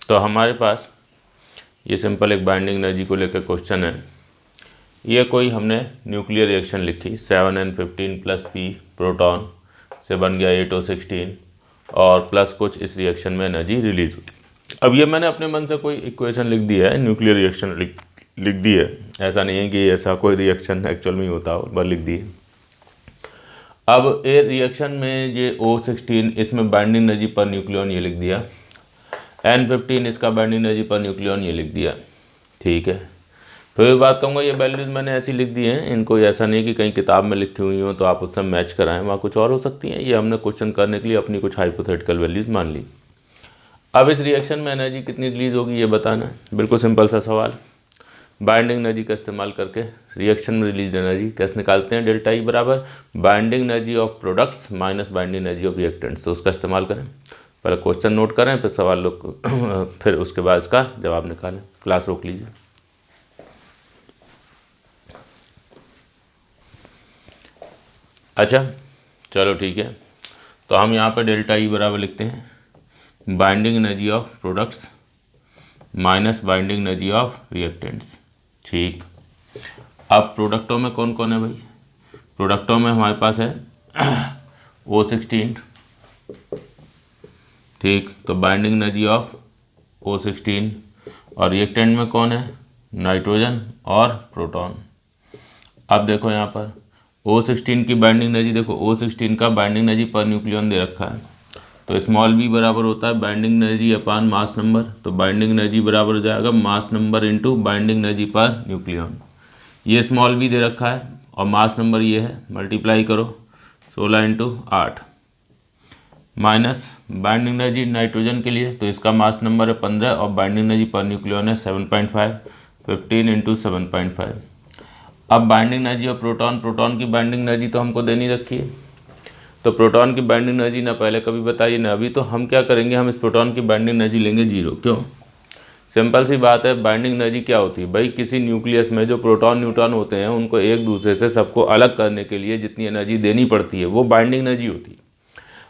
तो हमारे पास ये सिंपल एक बाइंडिंग एनर्जी को लेकर क्वेश्चन है। ये कोई हमने न्यूक्लियर रिएक्शन लिखी 7n15 प्लस P प्रोटॉन से बन गया 8O16 और प्लस कुछ इस रिएक्शन में एनर्जी रिलीज हुई। अब ये मैंने अपने मन से कोई इक्वेशन लिख दी है, न्यूक्लियर रिएक्शन लिख दी है, ऐसा नहीं है कि ऐसा कोई रिएक्शन एक्चुअल में होता हो, बस लिख दी है। अब ए रिएक्शन में ये O16 इसमें बाइंडिंग एनर्जी पर न्यूक्लियन ये लिख दिया, N15 इसका बाइंडिंग एनर्जी पर न्यूक्लियन ये लिख दिया, ठीक है। तो ये बात कहूँगा ये वैल्यूज़ मैंने ऐसी लिख दी हैं, इनको ऐसा नहीं कि कहीं किताब में लिखी हुई हो तो आप उससे मैच कराएं, वहाँ कुछ और हो सकती हैं। ये हमने क्वेश्चन करने के लिए अपनी कुछ हाइपोथेटिकल वैल्यूज़ मान ली। अब इस रिएक्शन में एनर्जी कितनी रिलीज होगी ये बताना है, बिल्कुल सिंपल सा सवाल। बाइंडिंग एनर्जी का इस्तेमाल करके रिएक्शन में रिलीज एनर्जी कैसे निकालते हैं, डेल्टा ई बराबर binding energy of products minus binding energy of reactants. तो उसका इस्तेमाल करें, पहले क्वेश्चन नोट करें, फिर सवाल लोग फिर उसके बाद इसका जवाब निकालें। क्लास रोक लीजिए। अच्छा चलो ठीक है, तो हम यहाँ पर डेल्टा ई बराबर लिखते हैं binding energy of products minus binding energy of reactants, ठीक। अब प्रोडक्टों में कौन कौन है भाई, प्रोडक्टों में हमारे पास है O16, ठीक। तो बाइंडिंग एनर्जी ऑफ O16 और रिएक्टेंट में कौन है, नाइट्रोजन और प्रोटॉन। अब देखो यहाँ पर O16 की बाइंडिंग एनर्जी, देखो O16 का बाइंडिंग एनर्जी पर न्यूक्लियन दे रखा है, तो स्मॉल b बराबर होता है बाइंडिंग एनर्जी अपान मास नंबर। तो बाइंडिंग एनर्जी बराबर हो जाएगा मास number into binding energy per nucleon. ये स्मॉल b दे रखा है और मास नंबर ये है, मल्टीप्लाई करो 16 into 8 minus binding energy nitrogen के लिए, तो इसका मास नंबर है 15 और बाइंडिंग एनर्जी पर न्यूक्लियन है 7.5, 15 इंटू 7.5। अब बाइंडिंग एनर्जी और प्रोटॉन की बाइंडिंग एनर्जी तो हमको देनी रखी है, तो प्रोटॉन की बाइंडिंग एनर्जी ना पहले कभी बताइए ना अभी, तो हम क्या करेंगे, हम इस प्रोटॉन की बाइंडिंग एनर्जी लेंगे 0। क्यों, सिंपल सी बात है, बाइंडिंग एनर्जी क्या होती है भाई, किसी न्यूक्लियस में जो प्रोटॉन न्यूट्रॉन होते हैं उनको एक दूसरे से सबको अलग करने के लिए जितनी एनर्जी देनी पड़ती है वो बाइंडिंग एनर्जी होती है।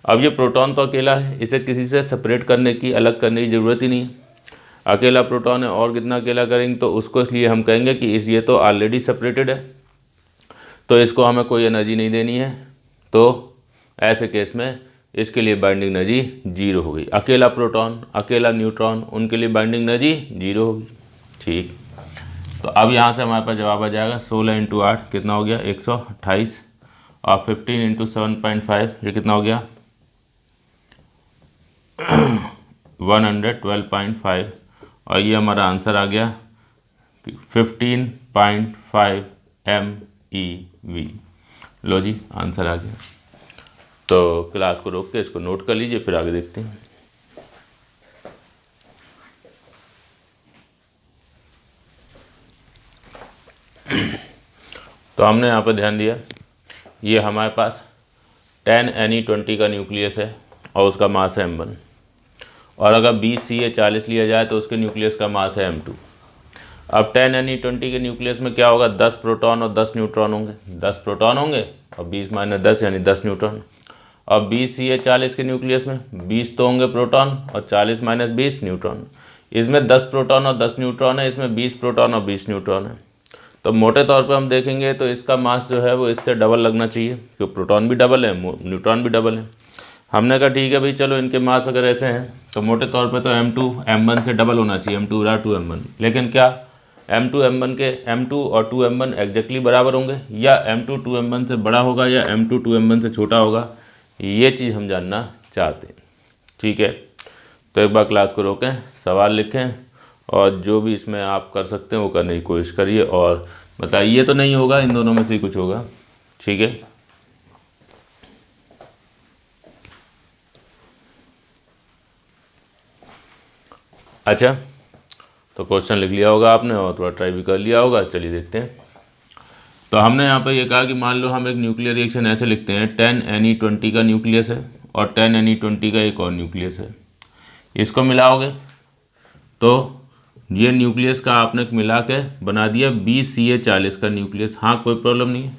अब ये प्रोटॉन तो अकेला है, इसे किसी से सेपरेट करने की, अलग करने की ज़रूरत ही नहीं है। अकेला प्रोटॉन है और कितना अकेला करेंगे, तो उसको इसलिए हम कहेंगे कि ये तो ऑलरेडी सेपरेटेड है, तो इसको हमें कोई एनर्जी नहीं देनी है। तो ऐसे केस में इसके लिए बाइंडिंग एनर्जी 0 हो गई। अकेला प्रोटॉन, अकेला न्यूट्रॉन, उनके लिए बाइंडिंग एनर्जी 0 होगी, ठीक। तो अब यहाँ से हमारे पास जवाब आ जाएगा 16 इंटू 8 कितना हो गया 128 और 15 इंटू 7.5 ये कितना हो गया 112.5 और ये हमारा आंसर आ गया 15.5 MeV। लो जी आंसर आ गया। तो क्लास को रोक के इसको नोट कर लीजिए, फिर आगे देखते हैं। तो हमने यहाँ पर ध्यान दिया, ये हमारे पास 10Ne20 का न्यूक्लियस है और उसका मास है M1, और अगर 20Ca40 लिया जाए तो उसके न्यूक्लियस का मास है M2। अब 10Ne20 के न्यूक्लियस में क्या होगा, 10 प्रोटॉन और 10 न्यूट्रॉन होंगे, 10 प्रोटॉन होंगे और 20 माइनस 10 यानी 10 न्यूट्रॉन। और 20Ca40 के न्यूक्लियस में 20 तो होंगे प्रोटॉन और 40 माइनस 20 न्यूट्रॉन। इसमें 10 प्रोटॉन और 10 न्यूट्रॉन है, इसमें 20 प्रोटॉन और 20 न्यूट्रॉन है। तो मोटे तौर पे हम देखेंगे तो इसका मास जो है वो इससे डबल लगना चाहिए, क्योंकि प्रोटॉन भी डबल है, न्यूट्रॉन भी डबल है। हमने कहा ठीक है भाई चलो इनके मास अगर ऐसे हैं तो मोटे तौर पे तो M2 M1 से डबल होना चाहिए, M2 बराबर 2M1। लेकिन क्या M2 M1 के M2 और 2M1 एग्जैक्टली बराबर होंगे, या M2 2M1 से बड़ा होगा या M2 2M1 से छोटा होगा, ये चीज़ हम जानना चाहते हैं, ठीक है। तो एक बार क्लास को रोकें, सवाल लिखें और जो भी इसमें आप कर सकते हैं वो करने की कोशिश करिए और बताइए। ये तो नहीं होगा, इन दोनों में से ही कुछ होगा, ठीक है। अच्छा तो क्वेश्चन लिख लिया होगा आपने और थोड़ा ट्राई भी कर लिया होगा, चलिए देखते हैं। तो हमने यहाँ पर ये कहा कि मान लो हम एक न्यूक्लियर रिएक्शन ऐसे लिखते हैं, 10Ne20 का न्यूक्लियस है और 10Ne20 का एक और न्यूक्लियस है, इसको मिलाओगे तो ये न्यूक्लियस का आपने मिला के बना दिया 20Ca40 का न्यूक्लियस। हाँ कोई प्रॉब्लम नहीं है,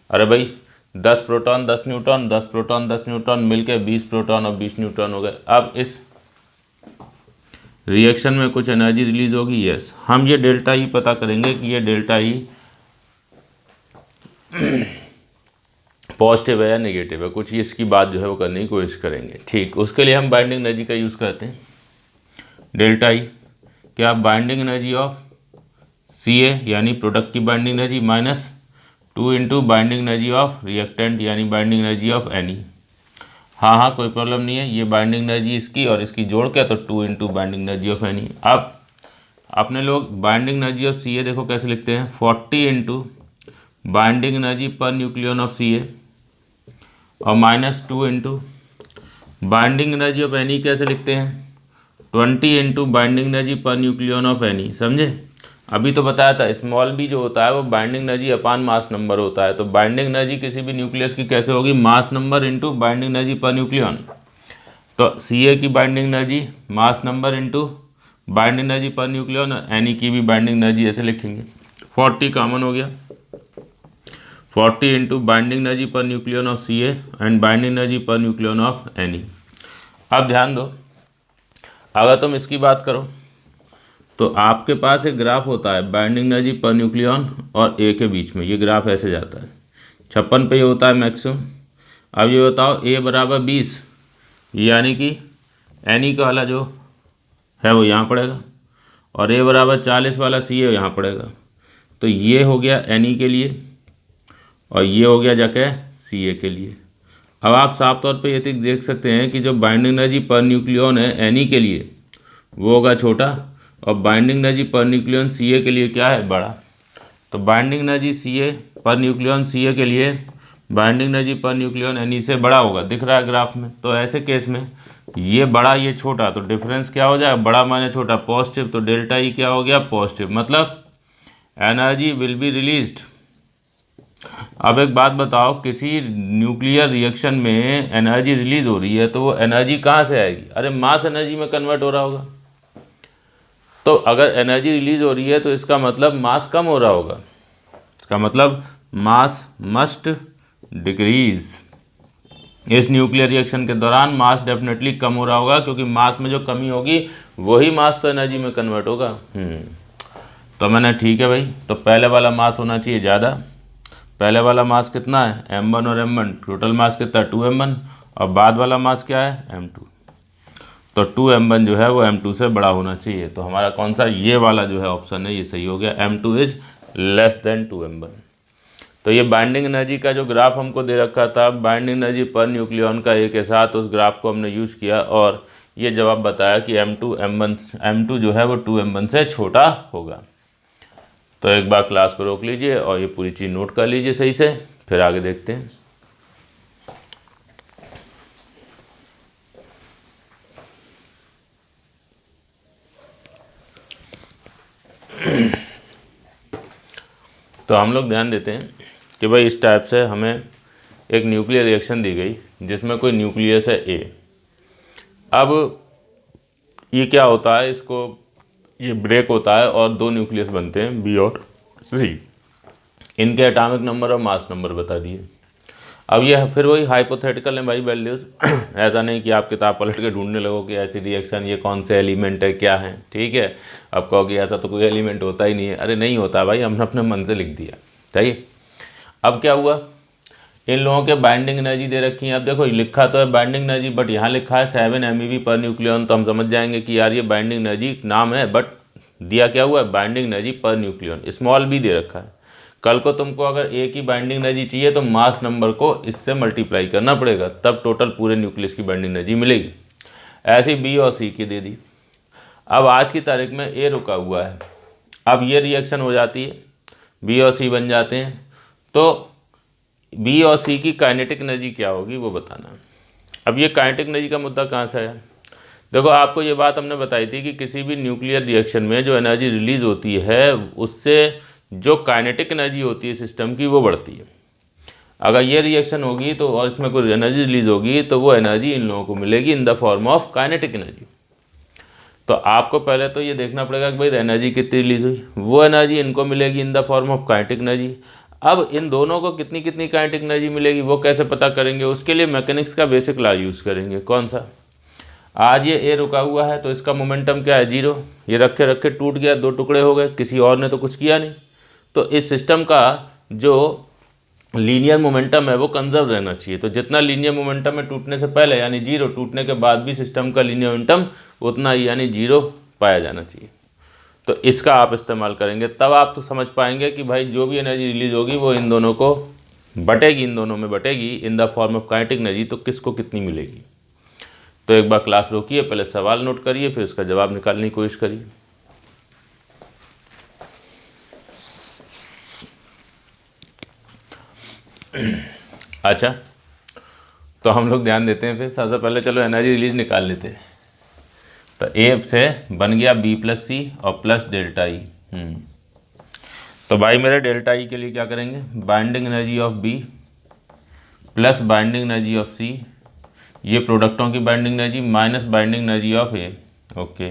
अरे भाई 10 प्रोटॉन 10 न्यूट्रॉन, 10 प्रोटॉन 10 न्यूट्रॉन मिल के 20 प्रोटॉन और 20 न्यूट्रॉन हो गए। अब इस रिएक्शन में कुछ एनर्जी रिलीज होगी, यस। हम ये डेल्टा ई पता करेंगे कि ये डेल्टा ई पॉजिटिव है या नेगेटिव है, कुछ इसकी बात जो है वो करने की कोशिश करेंगे। ठीक, उसके लिए हम बाइंडिंग एनर्जी का यूज़ करते हैं। डेल्टा ई क्या, बाइंडिंग एनर्जी ऑफ सी ए यानी प्रोडक्ट की binding energy minus 2 into binding energy of reactant यानी बाइंडिंग एनर्जी ऑफ एनी। हाँ हाँ, कोई प्रॉब्लम नहीं है, ये बाइंडिंग एनर्जी इसकी और इसकी जोड़ के तो 2 into binding energy of any. अब अपने लोग binding energy of C A देखो कैसे लिखते हैं, 40 into binding energy per nucleon of C A और minus 2 into binding energy of NE कैसे लिखते हैं, 20 into binding energy per nucleon of NE. समझे? अभी तो बताया था स्मॉल बी जो होता है वो बाइंडिंग एनर्जी अपान मास नंबर होता है। तो बाइंडिंग एनर्जी किसी भी न्यूक्लियस की कैसे होगी, मास number into binding energy per nucleon. तो सी ए की binding energy mass number into binding energy per nucleon, any की भी बाइंडिंग एनर्जी ऐसे लिखेंगे। 40 कॉमन हो गया, 40 into binding energy per nucleon of C A and binding energy per nucleon of any. अब ध्यान दो, अगर तुम इसकी बात करो तो आपके पास एक ग्राफ होता है बाइंडिंग एनर्जी पर न्यूक्लियन और ए के बीच में, ये ग्राफ ऐसे जाता है 56 पे ये होता है मैक्सिमम। अब ये बताओ ए बराबर 20 यानी कि एनी का वाला जो है वो यहाँ पड़ेगा और ए बराबर 40 वाला सी ए यहाँ पड़ेगा। तो ये हो गया एनी के लिए और ये हो गया जाके सी ए के लिए। अब आप साफ तौर पे ये देख सकते हैं कि जो बाइंडिंग एनर्जी पर न्यूक्लियन है एनी के लिए वो होगा छोटा और बाइंडिंग एनर्जी पर न्यूक्लियन सी ए के लिए क्या है, बड़ा। तो बाइंडिंग एनर्जी सी ए पर न्यूक्लियन सी ए के लिए binding energy per nucleon any से बड़ा होगा, दिख रहा है ग्राफ में। तो ऐसे केस में ये बड़ा ये छोटा, तो डिफरेंस क्या हो जाएगा, बड़ा माने छोटा पॉजिटिव। तो डेल्टा ई क्या हो गया, पॉजिटिव, मतलब एनर्जी विल बी रिलीज्ड। अब एक बात बताओ, किसी न्यूक्लियर रिएक्शन में एनर्जी रिलीज हो रही है तो वो एनर्जी कहाँ से आएगी, अरे मास एनर्जी में कन्वर्ट हो रहा होगा। तो अगर एनर्जी रिलीज हो रही है तो इसका मतलब मास कम हो रहा होगा, इसका मतलब मास मस्ट डिक्रीज। इस न्यूक्लियर रिएक्शन के दौरान मास डेफिनेटली कम हो रहा होगा, क्योंकि मास में जो कमी होगी वही मास तो एनर्जी में कन्वर्ट होगा। तो मैंने ठीक है भाई, तो पहले वाला मास होना चाहिए ज़्यादा। पहले वाला मास कितना है, m1 और m1, टोटल मास कितना है 2m1 और बाद वाला मास क्या है m2। तो 2m1 जो है वो m2 से बड़ा होना चाहिए। तो हमारा कौन सा, ये वाला जो है ऑप्शन है ये सही हो गया, m2 is less than 2m1। तो ये बाइंडिंग एनर्जी का जो ग्राफ हमको दे रखा था बाइंडिंग एनर्जी पर न्यूक्लियन का ए के साथ, उस ग्राफ को हमने यूज़ किया और ये जवाब बताया कि m2 जो है वो 2m1 से छोटा होगा। तो एक बार क्लास को रोक लीजिए और ये पूरी चीज़ नोट कर लीजिए सही से, फिर आगे देखते हैं। तो हम लोग ध्यान देते हैं कि भाई इस टाइप से हमें एक न्यूक्लियर रिएक्शन दी गई जिसमें कोई न्यूक्लियस है ए। अब ये क्या होता है, इसको ये ब्रेक होता है और दो न्यूक्लियस बनते हैं बी और सी। इनके एटॉमिक नंबर और मास नंबर बता दिए। अब ये फिर वही हाइपोथेटिकल है भाई वैल्यूज़। ऐसा नहीं कि आप किताब पलट के ढूंढने लगो कि ऐसी रिएक्शन ये कौन से एलिमेंट है क्या है, ठीक है। अब कहोगे ऐसा तो कोई एलिमेंट होता ही नहीं है, अरे नहीं होता भाई, हमने अपने मन से लिख दिया, सही। अब क्या हुआ, इन लोगों के बाइंडिंग एनर्जी दे रखी है। अब देखो लिखा तो है बाइंडिंग एनर्जी, बट यहाँ लिखा है 7 MeV पर न्यूक्लियन। तो हम समझ जाएंगे कि यार ये बाइंडिंग एनर्जी नाम है, बट दिया क्या हुआ है, binding energy per nucleon. Small b दे रखा है। कल को तुमको अगर ए की बाइंडिंग एनर्जी चाहिए तो मास नंबर को इससे मल्टीप्लाई करना पड़ेगा, तब टोटल पूरे न्यूक्लियस की बाइंडिंग एनर्जी मिलेगी। ऐसी बी और सी की दे दी। अब आज की तारीख में ए रुका हुआ है, अब ये रिएक्शन हो जाती है, बी और सी बन जाते हैं। तो बी और सी की काइनेटिक एनर्जी क्या होगी वो बताना। अब ये काइनेटिक एनर्जी का मुद्दा कहाँ से आया, देखो आपको ये बात हमने बताई थी कि किसी भी न्यूक्लियर रिएक्शन में जो एनर्जी रिलीज़ होती है उससे जो काइनेटिक एनर्जी होती है सिस्टम की वो बढ़ती है। अगर ये रिएक्शन होगी तो और इसमें कोई एनर्जी रिलीज होगी तो वो एनर्जी इन लोगों को मिलेगी इन the form of kinetic energy. तो आपको पहले तो ये देखना पड़ेगा कि भाई एनर्जी कितनी रिलीज हुई, वो एनर्जी इनको मिलेगी इन the form of kinetic energy. अब इन दोनों को कितनी कितनी काइनेटिक एनर्जी मिलेगी वो कैसे पता करेंगे, उसके लिए मैकेनिक्स का बेसिक लॉ यूज़ करेंगे। कौन सा, आज ये ए रुका हुआ है तो इसका मोमेंटम क्या है, 0। ये रखे रखे टूट गया, 2 टुकड़े हो गए, किसी और ने तो कुछ किया नहीं। तो इस सिस्टम का जो लीनियर मोमेंटम है वो कंजर्व रहना चाहिए। तो जितना लीनियर मोमेंटम है टूटने से पहले यानी 0, टूटने के बाद भी सिस्टम का लीनियर मोमेंटम उतना ही यानी 0 पाया जाना चाहिए। तो इसका आप इस्तेमाल करेंगे, तब आप समझ पाएंगे कि भाई जो भी एनर्जी रिलीज होगी वो इन दोनों को बटेगी, इन दोनों में बटेगी in the form of kinetic energy, तो किसको कितनी मिलेगी। तो एक बार क्लास रोकिए, पहले सवाल नोट करिए, फिर इसका जवाब निकालने की कोशिश करिए। अच्छा, तो हम लोग ध्यान देते हैं। फिर सबसे पहले चलो एनर्जी रिलीज निकाल लेते हैं। तो ए से बन गया बी प्लस सी और प्लस डेल्टा ई। तो भाई मेरे डेल्टा ई के लिए क्या करेंगे, binding energy of B plus binding energy of C, ये प्रोडक्टों की binding energy minus binding energy of A. Okay,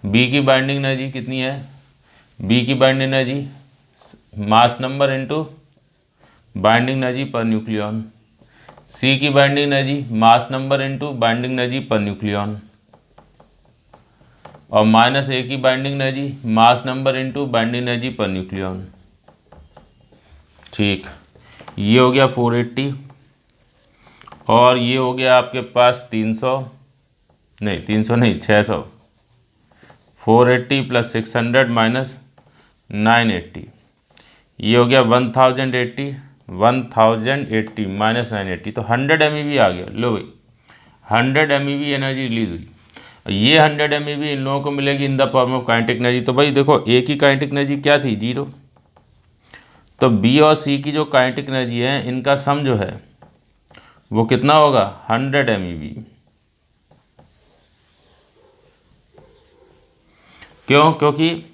B की बाइंडिंग एनर्जी कितनी है, बी की binding energy mass number into binding energy per nucleon, C की binding energy mass number into binding energy per nucleon, और minus A की binding energy mass number into binding energy per nucleon. ठीक, ये हो गया 480 और ये हो गया आपके पास 300 नहीं 600, 480 प्लस 600 माइनस 980, ये हो गया 1080 माइनस 980, तो 100 MeV आ गया। लो भाई 100 MeV एनर्जी रिलीज हुई। ये 100 MeV इन लोगों को मिलेगी इन the form of kinetic energy. तो भाई देखो ए की काइनेटिक एनर्जी क्या थी, 0। तो बी और सी की जो काइनेटिक एनर्जी है इनका सम जो है वो कितना होगा, 100 MeV। क्यों, क्योंकि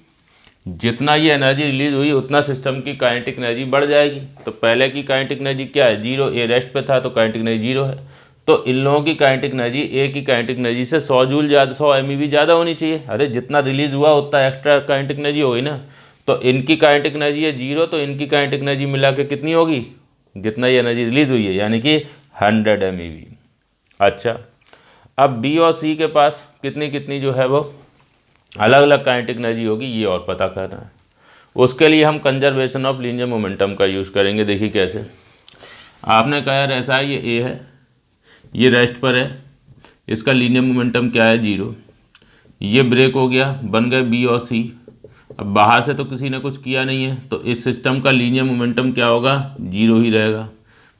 जितना ये एनर्जी रिलीज हुई उतना सिस्टम की काइनेटिक एनर्जी बढ़ जाएगी। तो पहले की काइनेटिक एनर्जी क्या है, 0, ए रेस्ट पे था तो काइनेटिक एनर्जी 0 है। तो इन लोगों की काइनेटिक एनर्जी ए की काइनेटिक एनर्जी से 100 जूल ज़्यादा, 100 MeV ज़्यादा होनी चाहिए। अरे जितना रिलीज हुआ उतना एक्स्ट्रा काइनेटिक एनर्जी हो गई ना। तो इनकी काइनेटिक एनर्जी है 0, तो इनकी काइनेटिक एनर्जी मिला के कितनी होगी, जितना ये एनर्जी रिलीज हुई है यानी कि 100 MeV। अच्छा, अब बी और सी के पास कितनी कितनी जो है वो अलग अलग काइनेटिक एनर्जी होगी, ये और पता करना है। उसके लिए हम कंजर्वेशन ऑफ लीनियर मोमेंटम का यूज़ करेंगे। देखिए कैसे, आपने कहा यार ऐसा है, ये ए है, ये रेस्ट पर है, इसका लीनियर मोमेंटम क्या है, 0। ये ब्रेक हो गया, बन गए बी और सी। अब बाहर से तो किसी ने कुछ किया नहीं है, तो इस सिस्टम का लीनियर मोमेंटम क्या होगा, 0 ही रहेगा।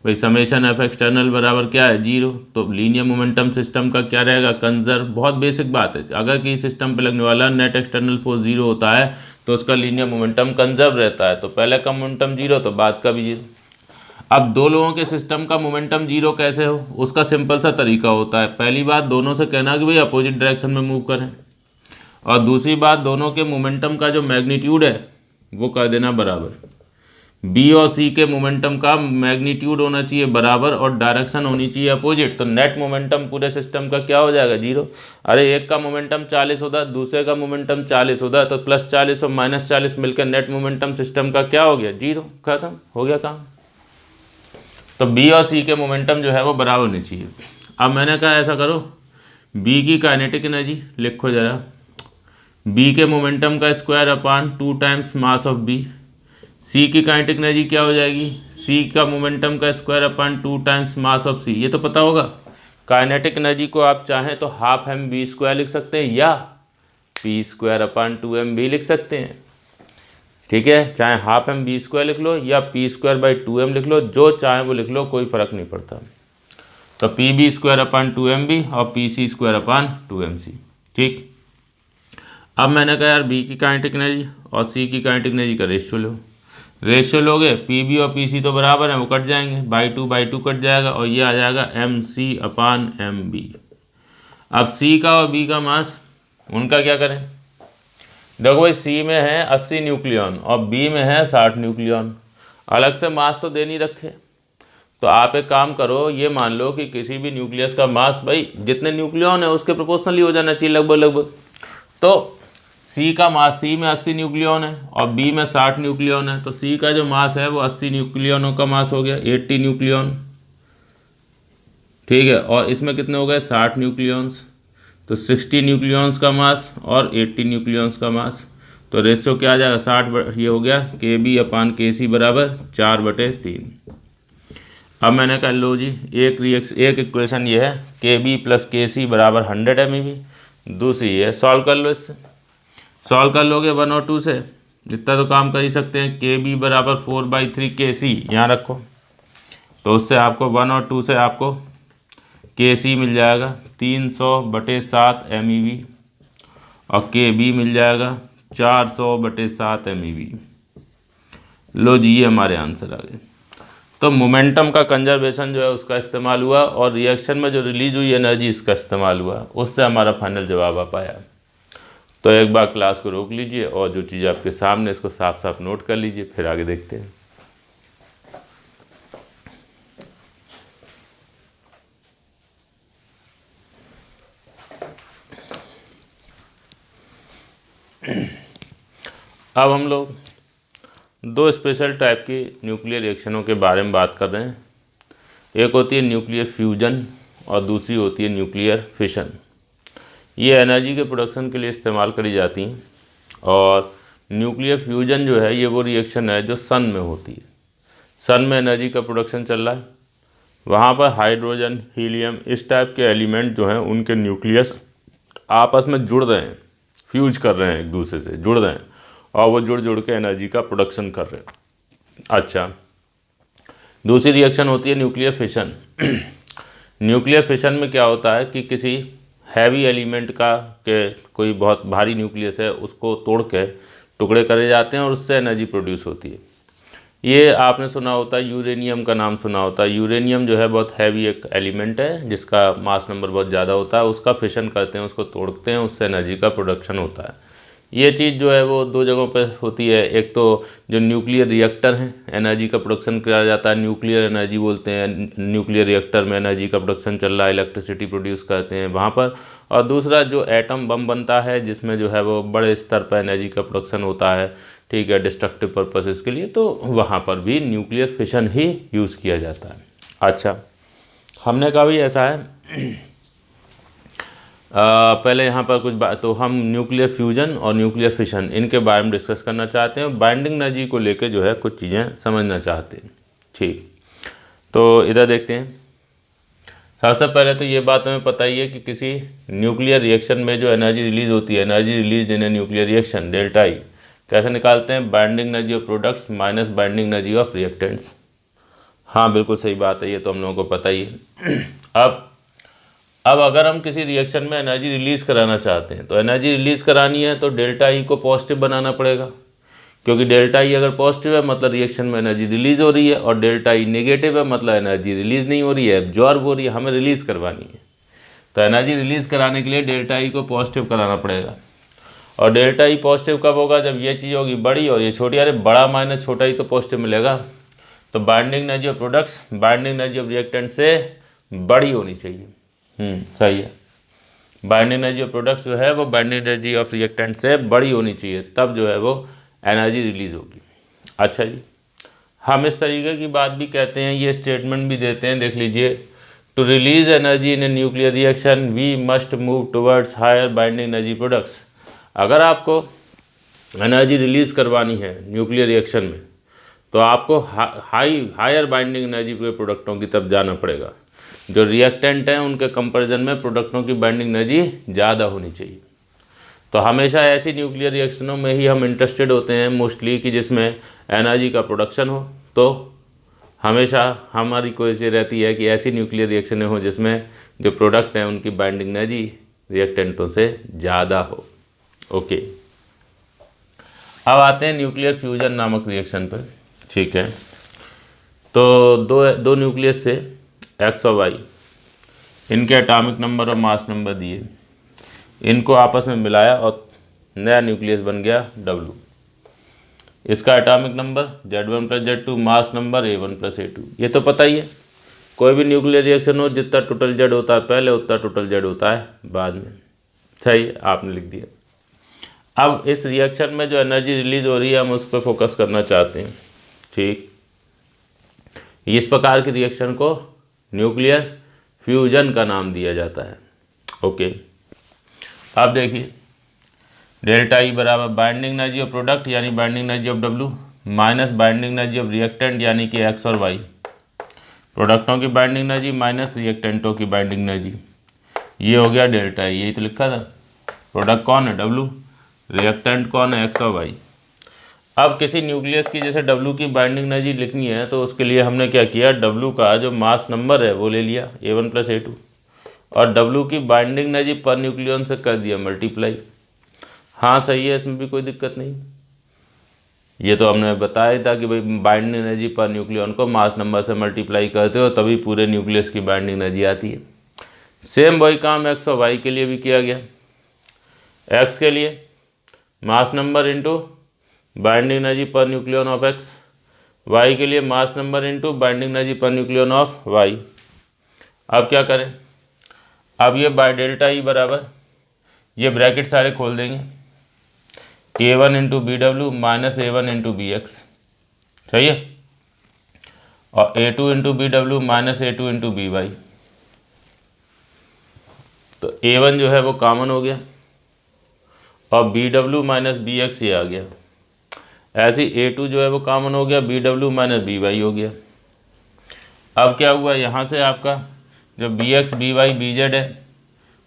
भाई समेशन एफ एक्सटर्नल बराबर क्या है, 0। तो लीनियर मोमेंटम सिस्टम का क्या रहेगा, कंजर्व। बहुत बेसिक बात है, अगर किसी सिस्टम पे लगने वाला नेट एक्सटर्नल फोर्स 0 होता है तो उसका लीनियर मोमेंटम कंजर्व रहता है। तो पहले का मोमेंटम 0 तो बाद का भी 0। अब दो लोगों के सिस्टम का मोमेंटम 0 कैसे हो, उसका सिंपल सा तरीका होता है। पहली बात, दोनों से कहना कि भाई अपोजिट डायरेक्शन में मूव करें, और दूसरी बात, दोनों के मोमेंटम का जो मैग्नीट्यूड है वो कर देना बराबर। बी और सी के मोमेंटम का मैग्नीट्यूड होना चाहिए बराबर और डायरेक्शन होनी चाहिए अपोजिट। तो नेट मोमेंटम पूरे सिस्टम का क्या हो जाएगा, 0। अरे एक का मोमेंटम 40 होता है, दूसरे का मोमेंटम 40 होता है, तो प्लस 40 और माइनस 40 मिलकर नेट मोमेंटम सिस्टम का क्या हो गया, 0। खत्म हो गया काम। तो बी और सी के मोमेंटम जो है वो बराबर होनी चाहिए। अब मैंने कहा ऐसा करो, बी की काइनेटिक एनर्जी लिखो जरा, बी के मोमेंटम का square upon 2 times mass of B. C की काइनेटिक एनर्जी क्या हो जाएगी, सी का मोमेंटम का square upon 2 times mass of C. ये तो पता होगा। काइनेटिक एनर्जी को आप चाहें तो हाफ एम बी स्क्वायर लिख सकते हैं या पी स्क्वायर अपान 2m भी लिख सकते हैं। ठीक है, चाहे हाफ एम बी स्क्वायर लिख लो या पी स्क्वायर बाई 2m लिख लो, जो चाहे वो लिख लो, कोई फ़र्क नहीं पड़ता। तो P B square upon 2mb और P C square upon 2mc। ठीक, अब मैंने कहा यार बी की काइनेटिक एनर्जी और सी की काइनेटिक एनर्जी का रेशियो लो। रेशियो लोगे, पी बी और पी सी तो बराबर हैं, वो कट जाएंगे, बाई टू कट जाएगा और ये आ जाएगा एम सी अपान एम बी। अब सी का और बी का मास, उनका क्या करें। देखो भाई, सी में है 80 न्यूक्लियन और बी में है 60 न्यूक्लियन। अलग से मास तो दे नहीं रखे, तो आप एक काम करो, ये मान लो कि किसी भी न्यूक्लियस का मास भाई जितने न्यूक्लियन है उसके प्रोपोर्शनली हो जाना चाहिए लगभग। तो सी का मास, सी में 80 न्यूक्लियन है और बी में 60 न्यूक्लियन है, तो सी का जो मास है वो 80 न्यूक्लियनों का मास हो गया, 80 न्यूक्लियन। ठीक है, और इसमें कितने हो गए, 60 न्यूक्लियंस। तो 60 न्यूक्लियॉन्स का मास और 80 न्यूक्लियॉन्स का मास, तो रेशियो क्या आ जाएगा 60, ये हो गया KB/KC बराबर 4/3। अब मैंने कहा लो जी एक इक्वेशन ये है KB+KC बराबर 100 MEV, दूसरी ये सॉल्व कर लो, इससे सॉल्व कर लोगे 1 और 2 से, इतना तो काम कर ही सकते हैं। KB बराबर 4/3 KC यहाँ रखो, तो उससे आपको 1 और 2 से आपको KC मिल जाएगा 300/7 MEV और KB मिल जाएगा 400/7 MEV। लो जी ये हमारे आंसर आ गए। तो मोमेंटम का कंजर्वेशन जो है उसका इस्तेमाल हुआ और रिएक्शन में जो रिलीज हुई एनर्जी इसका इस्तेमाल हुआ, उससे हमारा फाइनल जवाब आ पाया। तो एक बार क्लास को रोक लीजिए और जो चीज़ आपके सामने इसको साफ साफ नोट कर लीजिए, फिर आगे देखते हैं। अब हम लोग दो स्पेशल टाइप की न्यूक्लियर रिएक्शनों के बारे में बात कर रहे हैं। एक होती है न्यूक्लियर फ्यूजन और दूसरी होती है न्यूक्लियर फिशन। ये एनर्जी के प्रोडक्शन के लिए इस्तेमाल करी जाती हैं। और न्यूक्लियर फ्यूजन जो है ये वो रिएक्शन है जो सन में होती है। सन में एनर्जी का प्रोडक्शन चल रहा है, वहाँ पर हाइड्रोजन, हीलियम इस टाइप के एलिमेंट जो हैं उनके न्यूक्लियस आपस में जुड़ रहे हैं, फ्यूज कर रहे हैं, एक दूसरे से जुड़ रहे हैं और वो जुड़ जुड़ के एनर्जी का प्रोडक्शन कर रहे हैं। अच्छा, दूसरी रिएक्शन होती है न्यूक्लियर फिशन। न्यूक्लियर फिशन में क्या होता है कि किसी हैवी एलिमेंट का के कोई बहुत भारी न्यूक्लियस है उसको तोड़ के टुकड़े करे जाते हैं और उससे एनर्जी प्रोड्यूस होती है। ये आपने सुना होता है, यूरेनियम का नाम सुना होता है। यूरेनियम जो है बहुत हैवी एक एलिमेंट है जिसका मास नंबर बहुत ज़्यादा होता है, उसका फिशन करते हैं, उसको तोड़ते हैं, उससे एनर्जी का प्रोडक्शन होता है। ये चीज़ जो है वो दो जगहों पे होती है। एक तो जो न्यूक्लियर रिएक्टर हैं, एनर्जी का प्रोडक्शन किया जाता है, न्यूक्लियर एनर्जी बोलते हैं। न्यूक्लियर रिएक्टर में एनर्जी का प्रोडक्शन चल रहा है, इलेक्ट्रिसिटी प्रोड्यूस करते हैं वहाँ पर। और दूसरा जो एटम बम बनता है जिसमें जो है वो बड़े स्तर पर एनर्जी का प्रोडक्शन होता है, ठीक है, डिस्ट्रक्टिव पर्पसेस के लिए, तो वहाँ पर भी न्यूक्लियर फिशन ही यूज़ किया जाता है। अच्छा, हमने कहा भी ऐसा है पहले यहाँ पर कुछ बात, तो हम न्यूक्लियर फ्यूजन और न्यूक्लियर फिशन इनके बारे में डिस्कस करना चाहते हैं। बाइंडिंग एनर्जी को लेके जो है कुछ चीज़ें समझना चाहते हैं। ठीक, तो इधर देखते हैं। सबसे पहले तो ये बात हमें पता ही है कि किसी न्यूक्लियर रिएक्शन में जो एनर्जी रिलीज होती है, energy release in a nuclear reaction, delta E, कैसे निकालते हैं? Binding energy of products minus binding energy of reactants. हाँ बिल्कुल सही बात है, ये तो हम लोगों को पता ही है। अब अगर हम किसी रिएक्शन में एनर्जी रिलीज़ कराना चाहते हैं तो एनर्जी रिलीज़ करानी है तो डेल्टा ई को पॉजिटिव बनाना पड़ेगा, क्योंकि डेल्टा ई अगर पॉजिटिव है मतलब रिएक्शन में एनर्जी रिलीज़ हो रही है, और डेल्टा ई नेगेटिव है मतलब एनर्जी रिलीज़ नहीं हो रही है, एब्जॉर्ब हो रही है, हमें रिलीज़ करवानी है। तो एनर्जी रिलीज़ कराने के लिए डेल्टा ई को पॉजिटिव कराना पड़ेगा। और डेल्टा ई पॉजिटिव कब होगा? जब ये चीज़ होगी बड़ी और ये छोटी। अरे बड़ा माइनस छोटा ही तो पॉजिटिव मिलेगा। तो binding energy of products binding energy of reactant से बड़ी होनी चाहिए। सही है, बाइंडिंग एनर्जी ऑफ प्रोडक्ट्स जो है वो बाइंडिंग एनर्जी ऑफ रिएक्टेंट से बड़ी होनी चाहिए, तब जो है वो एनर्जी रिलीज़ होगी। अच्छा जी, हम इस तरीके की बात भी कहते हैं, ये स्टेटमेंट भी देते हैं, देख लीजिए। To release energy in a nuclear reaction we must move towards higher binding energy products. अगर आपको एनर्जी रिलीज़ करवानी है न्यूक्लियर रिएक्शन में तो आपको हायर बाइंडिंग एनर्जी के प्रोडक्टों की तरफ जाना पड़ेगा। जो रिएक्टेंट हैं उनके कंपैरिजन में प्रोडक्टों की बाइंडिंग एनर्जी ज़्यादा होनी चाहिए। तो हमेशा ऐसी न्यूक्लियर रिएक्शनों में ही हम इंटरेस्टेड होते हैं मोस्टली कि जिसमें एनर्जी का प्रोडक्शन हो। तो हमेशा हमारी कोशिश ये रहती है कि ऐसी न्यूक्लियर रिएक्शनें हो जिसमें जो प्रोडक्ट हैं उनकी बाइंडिंग एनर्जी रिएक्टेंटों से ज़्यादा हो। ओके, अब आते हैं न्यूक्लियर फ्यूजन नामक रिएक्शन पर। ठीक है, तो दो न्यूक्लियस थे एक्स और वाई, इनके एटॉमिक नंबर और मास नंबर दिए, इनको आपस में मिलाया और नया न्यूक्लियस बन गया डब्लू। इसका atomic number Z1 + Z2, mass number A1 + A2। ये तो पता ही है, कोई भी न्यूक्लियर रिएक्शन हो जितना टोटल Z होता है पहले उतना टोटल Z होता है बाद में। सही है, आपने लिख दिया। अब इस रिएक्शन में जो एनर्जी रिलीज हो रही है हम उस पर फोकस करना चाहते हैं। ठीक, इस प्रकार की रिएक्शन को न्यूक्लियर फ्यूजन का नाम दिया जाता है। ओके, अब देखिए डेल्टा ई बराबर बाइंडिंग एनर्जी ऑफ प्रोडक्ट यानी binding energy of W minus binding energy of reactant यानी कि एक्स और वाई। प्रोडक्टों की बाइंडिंग एनर्जी माइनस रिएक्टेंटों की बाइंडिंग एनर्जी, ये हो गया डेल्टा ई। यही तो लिखा था। प्रोडक्ट कौन है? डब्लू। रिएक्टेंट कौन है? एक्स और वाई। अब किसी न्यूक्लियस की जैसे डब्लू की बाइंडिंग एनर्जी लिखनी है तो उसके लिए हमने क्या किया, डब्लू का जो मास नंबर है वो ले लिया A1 + A2 और डब्लू की बाइंडिंग एनर्जी पर न्यूक्लियन से कर दिया मल्टीप्लाई। हाँ सही है, इसमें भी कोई दिक्कत नहीं। ये तो हमने बताया था कि भाई बाइंडिंग एनर्जी पर न्यूक्लियन को मास नंबर से मल्टीप्लाई करते हो तभी पूरे न्यूक्लियस की बाइंडिंग एनर्जी आती है। सेम वही काम एक्स और वाई के लिए भी किया गया। एक्स के लिए mass number into binding energy per nucleon of X, Y के लिए mass number into binding energy per nucleon of Y. अब क्या करें, अब ये बाय डेल्टा ई बराबर, ये ब्रैकेट सारे खोल देंगे, A1 × BW minus A1 × BX, सही है, और A2 × BW minus A2 × BY। तो A1 जो है वो कॉमन हो गया और BW माइनस BX ये आ गया। ऐसे ही A2 जो है वो कॉमन हो गया, BW माइनस BY हो गया। अब क्या हुआ, यहाँ से आपका जो BX BY BZ है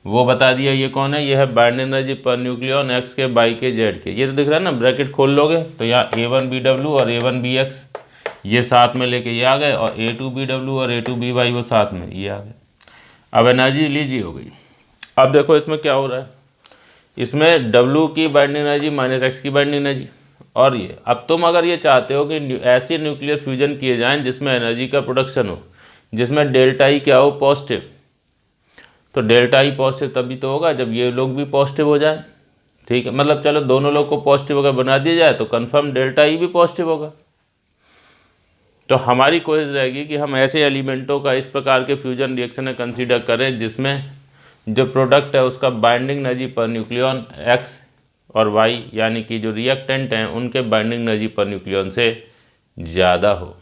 वो बता दिया। ये कौन है? ये है binding energy per nucleon x के बाई के जेड के। ये तो दिख रहा है ना, ब्रैकेट खोल लोगे तो यहाँ A1 BW और A1 BX ये साथ में लेके ये आ गए और A2 BW और A2 BY वो साथ में ये आ गए। अब एनर्जी रिलीज ही हो गई। अब देखो इसमें क्या हो रहा है, इसमें W की बाइंडिंग एनर्जी माइनस एक्स की बाइंडिंग एनर्जी। और ये अब तुम अगर ये चाहते हो कि ऐसे न्यूक्लियर फ्यूजन किए जाएँ जिसमें एनर्जी का प्रोडक्शन हो, जिसमें डेल्टा ई क्या हो, पॉजिटिव, तो डेल्टा ई पॉजिटिव तभी तो होगा जब ये लोग भी पॉजिटिव हो जाए। ठीक है, मतलब चलो दोनों लोग को पॉजिटिव अगर बना दिया जाए तो कंफर्म डेल्टा ई भी पॉजिटिव होगा। तो हमारी कोशिश रहेगी कि हम ऐसे एलिमेंटों का इस प्रकार के फ्यूजन रिएक्शन में कंसीडर करें जिसमें जो प्रोडक्ट है उसका binding energy per nucleon X और वाई यानी कि जो रिएक्टेंट हैं उनके बाइंडिंग एनर्जी पर न्यूक्लियन से ज़्यादा हो।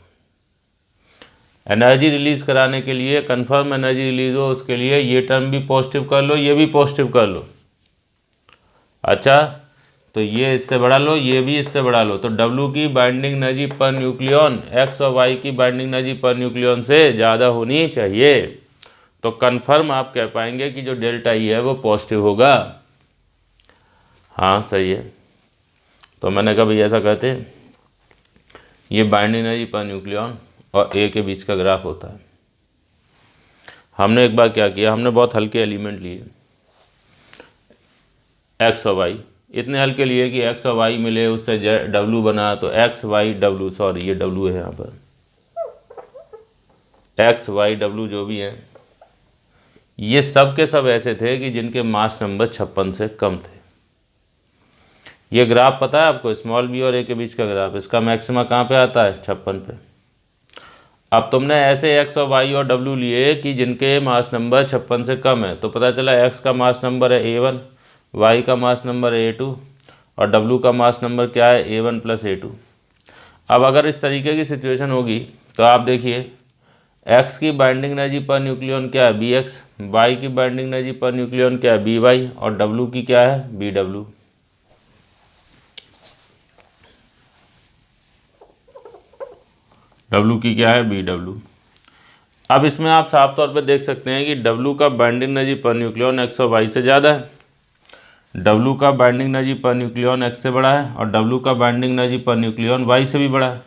एनर्जी रिलीज़ कराने के लिए, कंफर्म एनर्जी रिलीज हो उसके लिए ये टर्म भी पॉजिटिव कर लो, ये भी पॉजिटिव कर लो। अच्छा, तो ये इससे बढ़ा लो, ये भी इससे बढ़ा लो, तो W की binding energy per nucleon X और वाई की बाइंडिंग एनर्जी पर न्यूक्लियन से ज़्यादा होनी चाहिए। तो कंफर्म आप कह पाएंगे कि जो डेल्टा ई है वो पॉजिटिव होगा। हाँ सही है। तो मैंने कहा भाई ऐसा कहते हैं, ये बाइंडिंग एनर्जी पर न्यूक्लियन और ए के बीच का ग्राफ होता है। हमने एक बार क्या किया, हमने बहुत हल्के एलिमेंट लिए एक्स और वाई, इतने हल्के लिए कि एक्स और वाई मिले उससे डब्लू बना, तो एक्स वाई डब्लू, सॉरी ये डब्लू है यहाँ पर, एक्स वाई डब्लू जो भी हैं ये सब के सब ऐसे थे कि जिनके मास नंबर 56 से कम थे। ये ग्राफ पता है आपको, स्मॉल बी और ए के बीच का ग्राफ, इसका मैक्सिमा कहाँ पे आता है? 56 पे। अब तुमने ऐसे एक्स और वाई और डब्लू लिए कि जिनके मास नंबर 56 से कम है, तो पता चला एक्स का मास नंबर है A1, वाई का मास नंबर है A2 और डब्लू का मास नंबर क्या है? A1 + A2। अब अगर इस तरीके की सिचुएशन होगी तो आप देखिए एक्स की बाइंडिंग एनर्जी पर न्यूक्लियन क्या है? BX, वाई की बाइंडिंग एनर्जी पर न्यूक्लियन क्या है? BY और डब्लू की क्या है? BW। डब्लू की क्या है? BW। अब इसमें आप साफ तौर पे देख सकते हैं कि डब्लू का binding energy per nucleon X और वाई से ज़्यादा है, डब्लू का binding energy per nucleon X से बड़ा है और डब्लू का binding energy per nucleon Y से भी बड़ा है।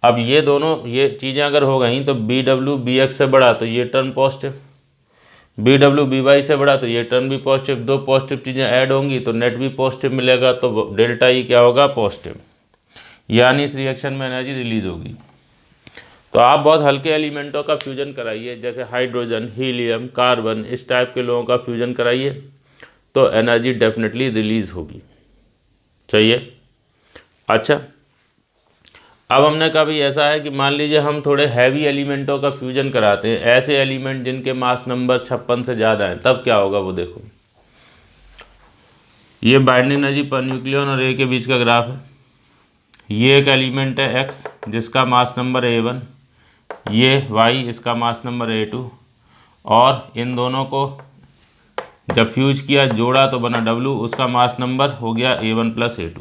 अब ये दोनों ये चीज़ें अगर हो गई तो BW BX से बड़ा तो ये टर्म पॉजिटिव, BW BY से बड़ा तो ये टर्म भी पॉजिटिव, दो पॉजिटिव चीज़ें ऐड होंगी तो नेट भी पॉजिटिव मिलेगा, तो डेल्टा ई क्या होगा? पॉजिटिव, यानी इस रिएक्शन में एनर्जी रिलीज होगी। तो आप बहुत हल्के एलिमेंटों का फ्यूजन कराइए, जैसे हाइड्रोजन, हीलियम, कार्बन, इस टाइप के लोगों का फ्यूजन कराइए तो एनर्जी डेफिनेटली रिलीज होगी। चाहिए। अच्छा, अब हमने कहा भाई ऐसा है कि मान लीजिए हम थोड़े हैवी एलिमेंटों का फ्यूजन कराते हैं, ऐसे एलिमेंट जिनके मास नंबर 56 से ज़्यादा हैं, तब क्या होगा वो देखो। ये बाइंडिंग एनर्जी पर न्यूक्लियन और ए के बीच का ग्राफ है। ये एक एलिमेंट है एक्स जिसका मास नंबर है A1, ये वाई इसका मास नंबर है A2 और इन दोनों को जब फ्यूज किया जोड़ा तो बना W, उसका मास नंबर हो गया A1 + A2।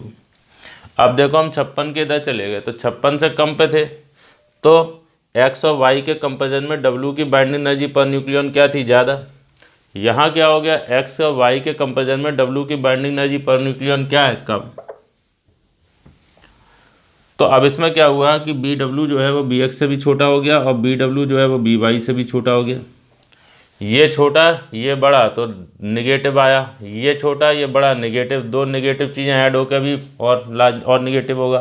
अब देखो हम 56 के इधर चले गए तो 56 से कम पे थे, तो X और Y के कंपेरिजन में W की बाइंडिंग एनर्जी पर न्यूक्लियन क्या थी, ज़्यादा। यहाँ क्या हो गया, X और Y के कंपेरिजन में W की बाइंडिंग एनर्जी पर न्यूक्लियन क्या है, कम। तो अब इसमें क्या हुआ कि BW जो है वो BX से भी छोटा हो गया और BW जो है वो BY से भी छोटा हो गया। ये छोटा ये बड़ा तो निगेटिव आया, ये छोटा ये बड़ा निगेटिव, दो निगेटिव चीज़ें ऐड होकर भी और निगेटिव होगा,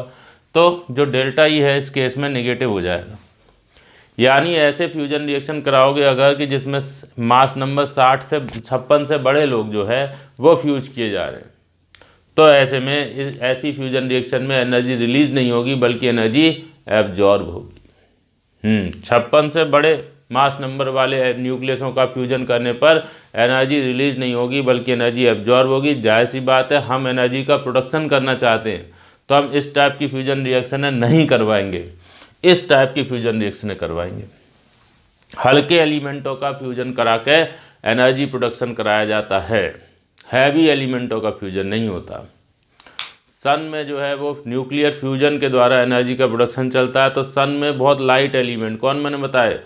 तो जो डेल्टा ई है इस केस में निगेटिव हो जाएगा। यानी ऐसे फ्यूजन रिएक्शन कराओगे अगर कि जिसमें मास नंबर 60 से 56 से बड़े लोग जो है वो फ्यूज किए जा रहे हैं, तो ऐसे में ऐसी फ्यूजन रिएक्शन में एनर्जी रिलीज नहीं होगी बल्कि एनर्जी एब्जॉर्ब होगी। 56 से बड़े मास नंबर वाले न्यूक्लियसों का फ्यूजन करने पर एनर्जी रिलीज नहीं होगी बल्कि एनर्जी एब्जॉर्ब होगी। जाहिर सी बात है, हम एनर्जी का प्रोडक्शन करना चाहते हैं तो हम इस टाइप की फ्यूजन रिएक्शन नहीं करवाएंगे, इस टाइप की फ्यूजन रिएक्शन करवाएंगे। हल्के एलिमेंटों का फ्यूजन करा के एनर्जी प्रोडक्शन कराया जाता है, हैवी एलिमेंटों का फ्यूजन नहीं होता। सन में जो है वो न्यूक्लियर फ्यूजन के द्वारा एनर्जी का प्रोडक्शन चलता है, तो सन में बहुत लाइट एलिमेंट कौन मैंने बताए,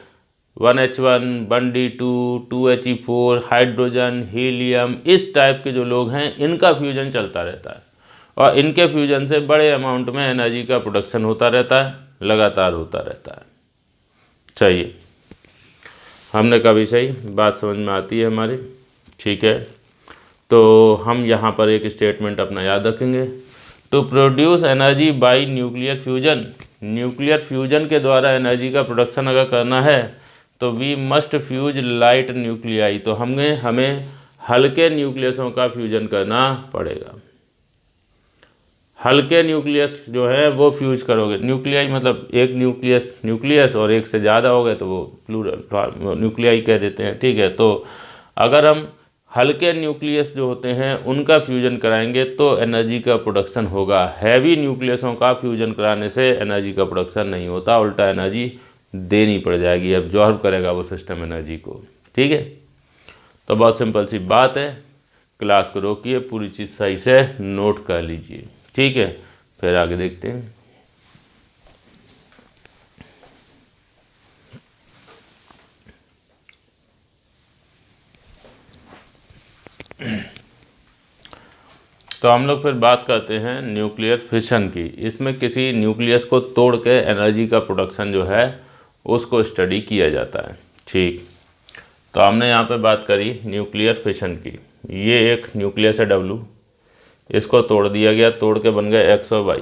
1H1, 1D2, 2He4, hydrogen, helium, इस टाइप के जो लोग हैं इनका फ्यूजन चलता रहता है और इनके फ्यूजन से बड़े अमाउंट में एनर्जी का प्रोडक्शन होता रहता है, लगातार होता रहता है। चाहिए हमने कभी सही बात समझ में आती है हमारी, ठीक है। तो हम यहाँ पर एक स्टेटमेंट अपना याद रखेंगे, to produce energy by nuclear fusion, nuclear fusion के द्वारा एनर्जी का प्रोडक्शन अगर करना है तो we must fuse light nuclei, तो हमें हल्के न्यूक्लियसों का फ्यूजन करना पड़ेगा। हल्के न्यूक्लियस जो है वो फ्यूज करोगे, न्यूक्लियाई मतलब एक न्यूक्लियस और एक से ज़्यादा हो गए तो वो प्लूरल न्यूक्लियाई कह देते हैं, ठीक है। तो अगर हम हल्के न्यूक्लियस जो होते हैं उनका फ्यूजन कराएंगे तो एनर्जी का प्रोडक्शन होगा। हैवी न्यूक्लियसों का फ्यूजन कराने से एनर्जी का प्रोडक्शन नहीं होता, उल्टा एनर्जी देनी पड़ जाएगी, एब्जॉर्ब करेगा वो सिस्टम एनर्जी को, ठीक है। तो बहुत सिंपल सी बात है, क्लास को रोकिए, पूरी चीज़ सही से नोट कर लीजिए, ठीक है। फिर आगे देखते हैं। तो हम लोग फिर बात करते हैं न्यूक्लियर फिशन की। इसमें किसी न्यूक्लियस को तोड़ के एनर्जी का प्रोडक्शन जो है उसको स्टडी किया जाता है, ठीक। तो हमने यहाँ पे बात करी न्यूक्लियर फिशन की। ये एक न्यूक्लियस है W, इसको तोड़ दिया गया, तोड़ के बन गए X और Y।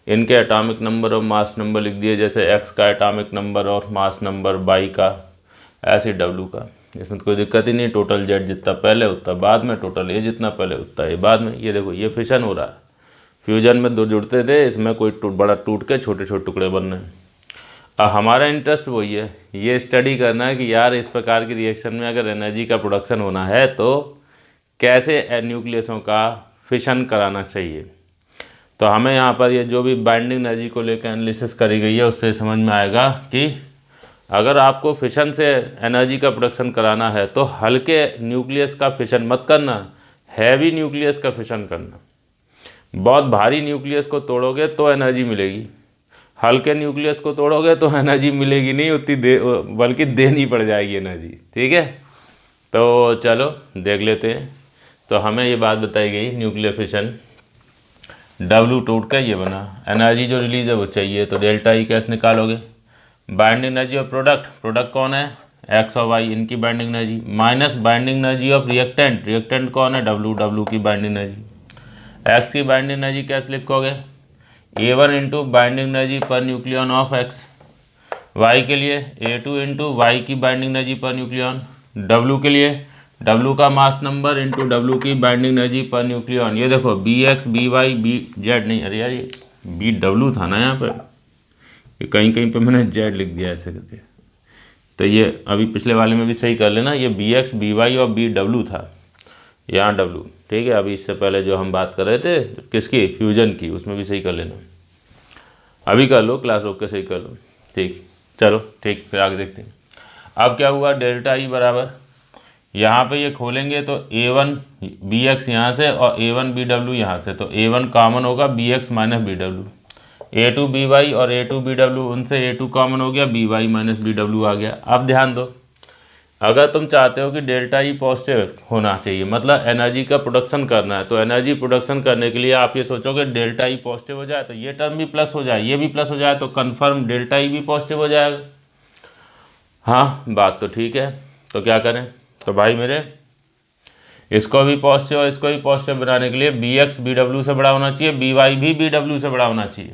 इनके एटॉमिक नंबर और मास नंबर लिख दिए, जैसे X का एटॉमिक नंबर और मास नंबर Y का, ऐसे W का। इसमें तो कोई दिक्कत ही नहीं, टोटल Z जितना पहले उतना बाद में, टोटल A जितना पहले उतना A बाद में। ये देखो ये फिशन हो रहा है, फ्यूजन में दो जुड़ते थे, इसमें कोई बड़ा टूट के छोटे छोटे टुकड़े बन रहे हैं। अब हमारा इंटरेस्ट वही है, ये स्टडी करना है कि यार इस प्रकार की रिएक्शन में अगर एनर्जी का प्रोडक्शन होना है तो कैसे न्यूक्लियसों का फिशन कराना चाहिए। तो हमें यहाँ पर ये जो भी बाइंडिंग एनर्जी को लेकर एनालिसिस करी गई है उससे समझ में आएगा कि अगर आपको फिशन से एनर्जी का प्रोडक्शन कराना है तो हल्के न्यूक्लियस का फिशन मत करना, हैवी न्यूक्लियस का फिशन करना। बहुत भारी न्यूक्लियस को तोड़ोगे तो एनर्जी मिलेगी, हल्के न्यूक्लियस को तोड़ोगे तो एनर्जी मिलेगी नहीं उतनी बल्कि देनी पड़ जाएगी एनर्जी, ठीक है। तो चलो देख लेते हैं। तो हमें ये बात बताई गई न्यूक्लियर फिशन, W टूट का ये बना, एनर्जी जो रिलीज है वो चाहिए, तो डेल्टा ई कैसे निकालोगे, बाइंडिंग एनर्जी और प्रोडक्ट कौन है X और Y, इनकी binding energy, minus binding energy of reactant कौन है W की बाइंडिंग एनर्जी। X की बाइंडिंग एनर्जी कैसे लिखोगे, A1 into binding energy per nucleon of X, Y के लिए A2 इंटू Y की binding energy per nucleon, W के लिए W का मास नंबर इंटू W की बाइंडिंग एनर्जी पर न्यूक्लियन। ये देखो BX BY BZ नहीं, अरे यार ये BW था ना यहाँ पर, ये कहीं कहीं पे मैंने Z लिख दिया ऐसे करके, तो ये अभी पिछले वाले में भी सही कर लेना, ये BX BY और BW था, यहाँ W, ठीक है। अभी इससे पहले जो हम बात कर रहे थे किसकी, फ्यूजन की, उसमें भी सही कर लेना, अभी कर लो, क्लास रोक के सही कर लो, ठीक। चलो ठीक, फिर आगे देखते हैं। अब क्या हुआ, डेल्टा ई बराबर यहाँ पे ये खोलेंगे तो A1BX यहाँ से और A1BW यहाँ से, तो A1 कॉमन होगा BX माइनस BW, A2BY और A2BW, उनसे A2 कॉमन हो गया, BY माइनस BW आ गया। अब ध्यान दो, अगर तुम चाहते हो कि डेल्टा ई पॉजिटिव होना चाहिए, मतलब एनर्जी का प्रोडक्शन करना है, तो एनर्जी प्रोडक्शन करने के लिए आप ये सोचोगे डेल्टा ई पॉजिटिव हो जाए तो ये टर्म भी प्लस हो जाए, ये भी प्लस हो जाए, तो कन्फर्म डेल्टा ई भी पॉजिटिव हो जाएगा। हाँ, बात तो ठीक है। तो क्या करें, तो भाई मेरे इसको भी पॉजिटिव और इसको भी पॉजिटिव बनाने के लिए BX BW से बड़ा होना चाहिए, BY भी BW से बड़ा होना चाहिए।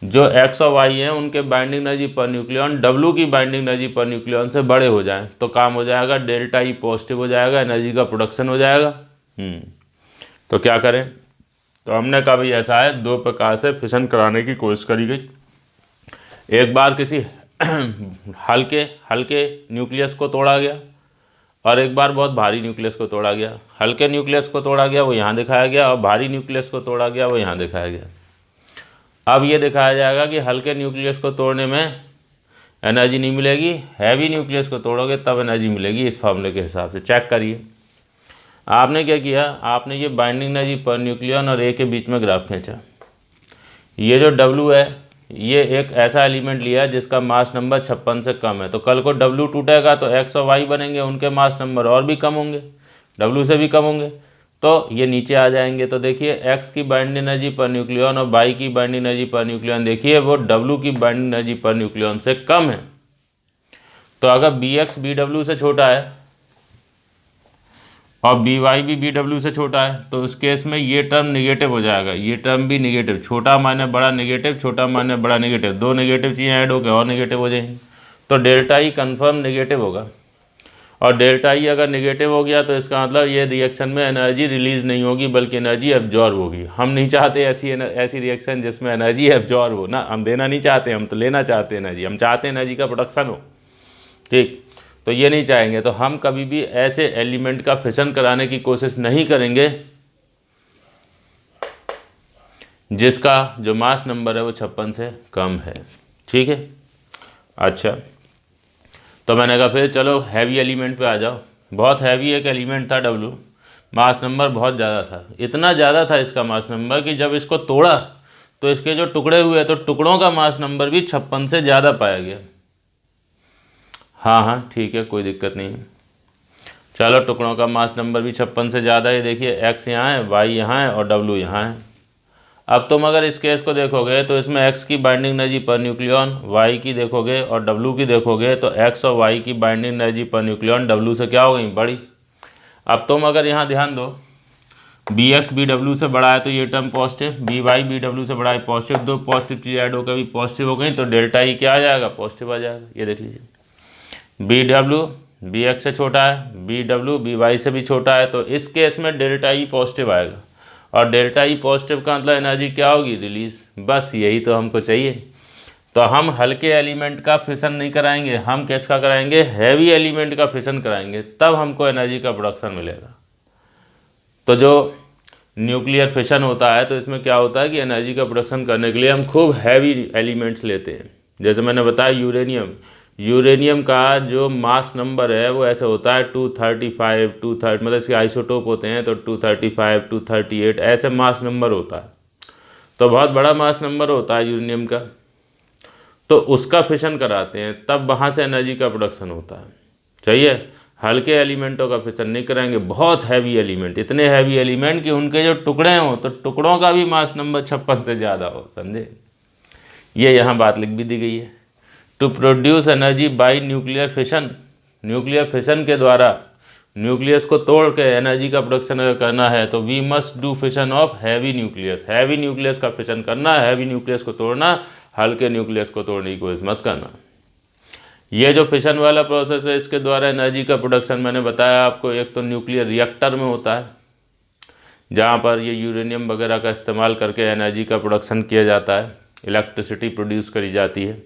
जो X और Y हैं उनके binding energy per nucleon W की बाइंडिंग एनर्जी पर न्यूक्लियन से बड़े हो जाएं तो काम हो जाएगा, डेल्टा ई पॉजिटिव हो जाएगा, एनर्जी का प्रोडक्शन हो जाएगा। तो क्या करें, तो हमने कहा भाई ऐसा है, दो प्रकार से फिशन कराने की कोशिश करी गई। एक बार किसी हल्के हल्के न्यूक्लियस को तोड़ा गया और एक बार बहुत भारी न्यूक्लियस को तोड़ा गया। हल्के न्यूक्लियस को तोड़ा गया, वो यहाँ दिखाया गया, और भारी न्यूक्लियस को तोड़ा गया, वो यहाँ दिखाया गया। अब ये दिखाया जाएगा कि हल्के न्यूक्लियस को तोड़ने में एनर्जी नहीं मिलेगी, हैवी न्यूक्लियस को तोड़ोगे तब एनर्जी मिलेगी, इस फॉर्मूले के हिसाब से। चेक करिए, आपने क्या किया, आपने ये बाइंडिंग एनर्जी पर न्यूक्लियन और ए के बीच में ग्राफ खींचा। ये जो W है, ये एक ऐसा एलिमेंट लिया है जिसका मास नंबर 56 से कम है, तो कल को W टूटेगा तो X और Y बनेंगे, उनके मास नंबर और भी कम होंगे, W से भी कम होंगे, तो ये नीचे आ जाएंगे। तो देखिए X की बाइंडिंग एनर्जी पर न्यूक्लियन और Y की बाइंडिंग एनर्जी पर न्यूक्लियन, देखिए वो W की बाइंडिंग एनर्जी पर न्यूक्लियन से कम है। तो अगर BX BW से छोटा है और BY भी BW से छोटा है, तो उस केस में ये टर्म निगेटिव हो जाएगा, ये टर्म भी निगेटिव, छोटा माने बड़ा निगेटिव, छोटा माने बड़ा निगेटिव, दो निगेटिव चीज़ें ऐड होकर और निगेटिव हो जाएंगी। तो डेल्टा ई कन्फर्म निगेटिव होगा, और डेल्टा ई अगर निगेटिव हो गया तो इसका मतलब ये रिएक्शन में एनर्जी रिलीज नहीं होगी बल्कि एनर्जी एब्जॉर्ब होगी। हम नहीं चाहते ऐसी रिएक्शन जिसमें एनर्जी एब्जॉर्ब हो ना, हम देना नहीं चाहते, हम तो लेना चाहते हैं एनर्जी, हम चाहते हैं एनर्जी का प्रोडक्शन हो, ठीक। तो ये नहीं चाहेंगे, तो हम कभी भी ऐसे एलिमेंट का फिशन कराने की कोशिश नहीं करेंगे जिसका जो मास नंबर है वो 56 से कम है, ठीक है। अच्छा, तो मैंने कहा फिर चलो हैवी एलिमेंट पे आ जाओ। बहुत हैवी एक एलिमेंट था W, मास नंबर बहुत ज़्यादा था, इतना ज़्यादा था इसका मास नंबर कि जब इसको तोड़ा तो इसके जो टुकड़े हुए तो टुकड़ों का मास नंबर भी 56 से ज़्यादा पाया गया। हाँ हाँ ठीक है, कोई दिक्कत नहीं है। चलो, टुकड़ों का मास नंबर भी 56 से ज़्यादा है। देखिए X यहाँ है, Y यहाँ है और W यहाँ है। अब तुम अगर इस केस को देखोगे तो इसमें X की binding energy per nucleon Y की देखोगे और W की देखोगे तो X और Y की binding energy per nucleon W से क्या हो गई, बड़ी। अब तुम अगर यहाँ ध्यान दो, BX BW से बड़ा है तो ये टर्म पॉजिटिव, BY BW से बड़ा है पॉजिटिव, दो पॉजिटिव चीज़ ऐड होकर भी पॉजिटिव हो गई, तो डेल्टा ई क्या आ जाएगा, पॉजिटिव आ जाएगा। ये देख लीजिए, BW BX से छोटा है, BW BY से भी छोटा है, तो इस केस में डेल्टा ई पॉजिटिव आएगा, और डेल्टा ई पॉजिटिव का मतलब एनर्जी क्या होगी, रिलीज। बस यही तो हमको चाहिए। तो हम हल्के एलिमेंट का फिशन नहीं कराएंगे, हम किसका कराएंगे, हैवी एलिमेंट का फिशन कराएंगे, तब हमको एनर्जी का प्रोडक्शन मिलेगा। तो जो न्यूक्लियर फिशन होता है तो इसमें क्या होता है कि एनर्जी का प्रोडक्शन करने के लिए हम खूब हैवी एलिमेंट्स लेते हैं। जैसे मैंने बताया यूरेनियम का जो मास नंबर है वो ऐसे होता है 235, 230, मतलब इसके आइसोटोप होते हैं तो 235, 238 ऐसे मास नंबर होता है, तो बहुत बड़ा मास नंबर होता है यूरेनियम का। तो उसका फिशन कराते हैं, तब वहाँ से एनर्जी का प्रोडक्शन होता है। चाहिए, हल्के एलिमेंटों का फिशन नहीं कराएंगे, बहुत हैवी एलिमेंट, इतने हैवी एलिमेंट कि उनके जो टुकड़े हों तो टुकड़ों का भी मास नंबर 56 से ज़्यादा हो, समझे। ये यहाँ बात लिख भी दी गई है। To produce energy by nuclear fission, nuclear fission के द्वारा न्यूक्लियस को तोड़ के एनर्जी का प्रोडक्शन अगर करना है तो we must do fission of heavy nucleus, heavy nucleus का फिशन करना, हैवी न्यूक्लियस को तोड़ना, हल्के न्यूक्लियस को तोड़ने की कोशिश मत करना। ये जो फिशन वाला प्रोसेस है इसके द्वारा एनर्जी का प्रोडक्शन मैंने बताया आपको, एक तो न्यूक्लियर रिएक्टर में होता है जहाँ पर ये यूरेनियम वगैरह का इस्तेमाल करके एनर्जी का प्रोडक्शन किया जाता है, इलेक्ट्रिसिटी प्रोड्यूस करी जाती है।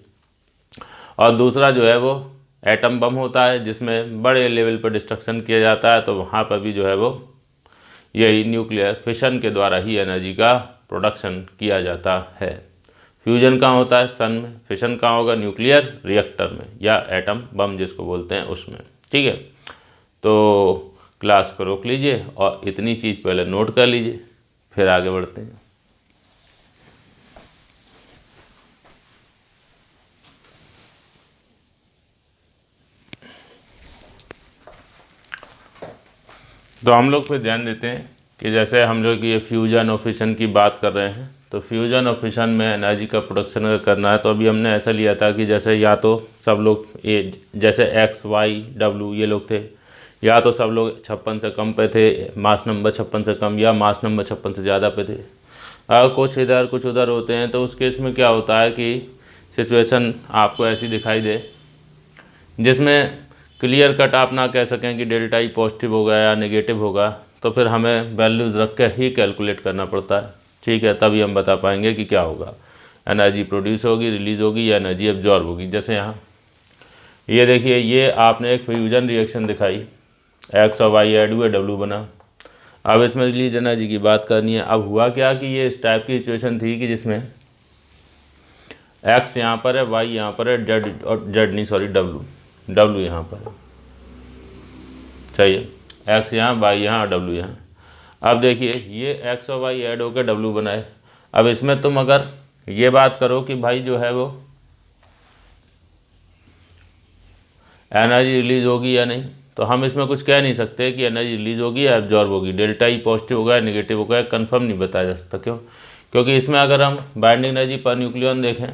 और दूसरा जो है वो एटम बम होता है जिसमें बड़े लेवल पर डिस्ट्रक्शन किया जाता है, तो वहाँ पर भी जो है वो यही न्यूक्लियर फिशन के द्वारा ही एनर्जी का प्रोडक्शन किया जाता है। फ्यूजन कहाँ होता है, सन में। फिशन कहाँ होगा, न्यूक्लियर रिएक्टर में या एटम बम जिसको बोलते हैं उसमें, ठीक है। तो क्लास को रोक लीजिए और इतनी चीज़ पहले नोट कर लीजिए, फिर आगे बढ़ते हैं। तो हम लोग पे ध्यान देते हैं कि जैसे हम लोग ये फ्यूजन और फिशन की बात कर रहे हैं, तो फ्यूजन और फिशन में एनर्जी का प्रोडक्शन अगर करना है तो अभी हमने ऐसा लिया था कि जैसे या तो सब लोग ये जैसे एक्स वाई डब्ल्यू ये लोग थे, या तो सब लोग 56 से कम पे थे, मास नंबर 56 से कम, या मास नंबर 56 से ज़्यादा पे थे। अगर कुछ इधर कुछ उधर होते हैं तो उस केस में क्या होता है कि सिचुएशन आपको ऐसी दिखाई दे जिसमें क्लियर कट आप ना कह सकें कि डेल्टा ई पॉजिटिव होगा या नेगेटिव होगा, तो फिर हमें वैल्यूज़ रख के ही कैलकुलेट करना पड़ता है। ठीक है, तभी हम बता पाएंगे कि क्या होगा, एनर्जी प्रोड्यूस होगी, रिलीज़ होगी या एनर्जी एब्जॉर्ब होगी। जैसे यहाँ ये देखिए, ये आपने एक फ्यूजन रिएक्शन दिखाई, एक्स और वाई ऐड हुए, डब्ल्यू बना। अब इसमें रिलीज एनर्जी की बात करनी है। अब हुआ क्या कि ये इस टाइप की सिचुएशन थी कि जिसमें एक्स यहाँ पर है, वाई यहाँ पर है, डब्ल्यू यहाँ पर है, सही है, एक्स यहाँ, वाई यहाँ, डब्ल्यू यहाँ। अब देखिए ये एक्स और वाई ऐड होकर डब्ल्यू बनाए। अब इसमें तुम अगर ये बात करो कि भाई जो है वो एनर्जी रिलीज होगी या नहीं, तो हम इसमें कुछ कह नहीं सकते कि एनर्जी रिलीज होगी या एब्जॉर्ब होगी, डेल्टा ई पॉजिटिव होगा या नेगेटिव होगा, कंफर्म नहीं बताया जा सकता। क्यों? क्योंकि इसमें अगर हम बाइंडिंग एनर्जी पर न्यूक्लियन देखें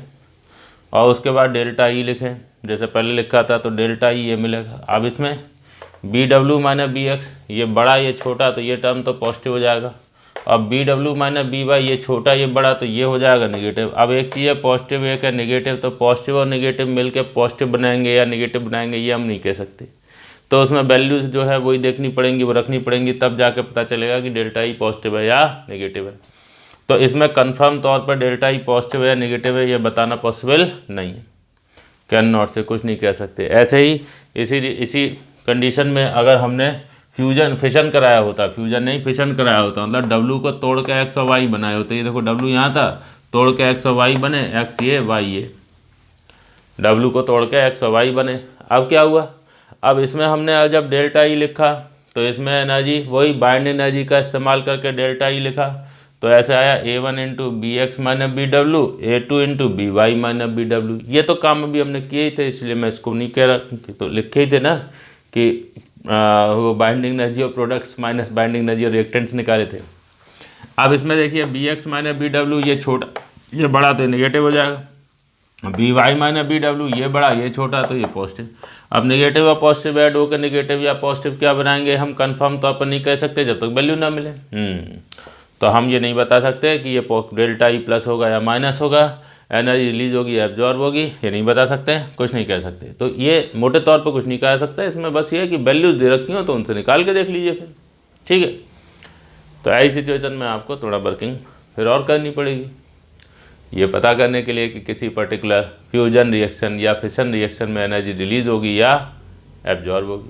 और उसके बाद डेल्टा ई लिखें, जैसे पहले लिखा था, तो डेल्टा ई ये मिलेगा। अब इसमें B W minus B X, ये बड़ा ये छोटा, तो ये टर्म तो पॉजिटिव हो जाएगा। अब B W minus B Y, ये छोटा ये बड़ा, तो ये हो जाएगा नेगेटिव। अब एक चीज़ है पॉजिटिव, एक है नेगेटिव, तो पॉजिटिव और नेगेटिव मिलकर पॉजिटिव बनाएंगे या नेगेटिव बनाएंगे ये हम नहीं कह सकते। तो उसमें वैल्यूज़ जो है वही देखनी पड़ेंगी, वो रखनी पड़ेंगी, तब जाके पता चलेगा कि डेल्टा ई पॉजिटिव है या नेगेटिव है। तो इसमें कन्फर्म तौर पर डेल्टा ई पॉजिटिव है या नेगेटिव है ये बताना पॉसिबल नहीं है, कैन नॉट से कुछ नहीं कह सकते। ऐसे ही इसी कंडीशन में अगर हमने फिशन कराया होता, फ्यूजन नहीं फिशन कराया होता, मतलब डब्ल्यू को तोड़ के एक्स और वाई बनाए होते। ये देखो डब्ल्यू यहाँ था, तोड़ के एक्स और वाई बने, एक्स ये वाई ये, डब्ल्यू को तोड़ के एक्स और वाई बने। अब क्या हुआ, अब इसमें हमने जब डेल्टा ई लिखा तो इसमें एनर्जी वही बाइंड एनर्जी का इस्तेमाल करके डेल्टा ई लिखा, तो ऐसे आया A1 into B X minus B W, A2 into B Y minus B W. ये तो काम अभी हमने किए ही थे, इसलिए मैं इसको नहीं कह रहा, तो लिखे ही थे ना कि वो बाइंडिंग एनर्जी और प्रोडक्ट्स माइनस बाइंडिंग एनर्जी और रिएक्टेंट्स निकाले थे। अब इसमें देखिए B X minus B W, ये छोटा ये बड़ा, तो नेगेटिव हो जाएगा। B Y minus B W, ये बड़ा ये छोटा, तो ये पॉजिटिव। अब नेगेटिव और पॉजिटिव ऐड होकर नेगेटिव या पॉजिटिव क्या बनाएंगे हम कंफर्म तौर पर नहीं कह सकते जब तक वैल्यू ना मिले। तो हम ये नहीं बता सकते कि ये डेल्टा ई प्लस होगा या माइनस होगा, एनर्जी रिलीज होगी या एब्जॉर्ब होगी, ये नहीं बता सकते, कुछ नहीं कह सकते। तो ये मोटे तौर पर कुछ नहीं कह सकता, इसमें बस ये है कि वैल्यूज़ दे रखी हो तो उनसे निकाल के देख लीजिए फिर, ठीक है। तो ऐसी सिचुएशन में आपको थोड़ा वर्किंग फिर और करनी पड़ेगी, ये पता करने के लिए कि किसी पर्टिकुलर फ्यूजन रिएक्शन या फिशन रिएक्शन में एनर्जी रिलीज होगी या एब्जॉर्ब होगी।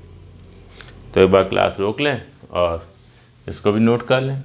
तो एक बार क्लास रोक लें और इसको भी नोट कर लें।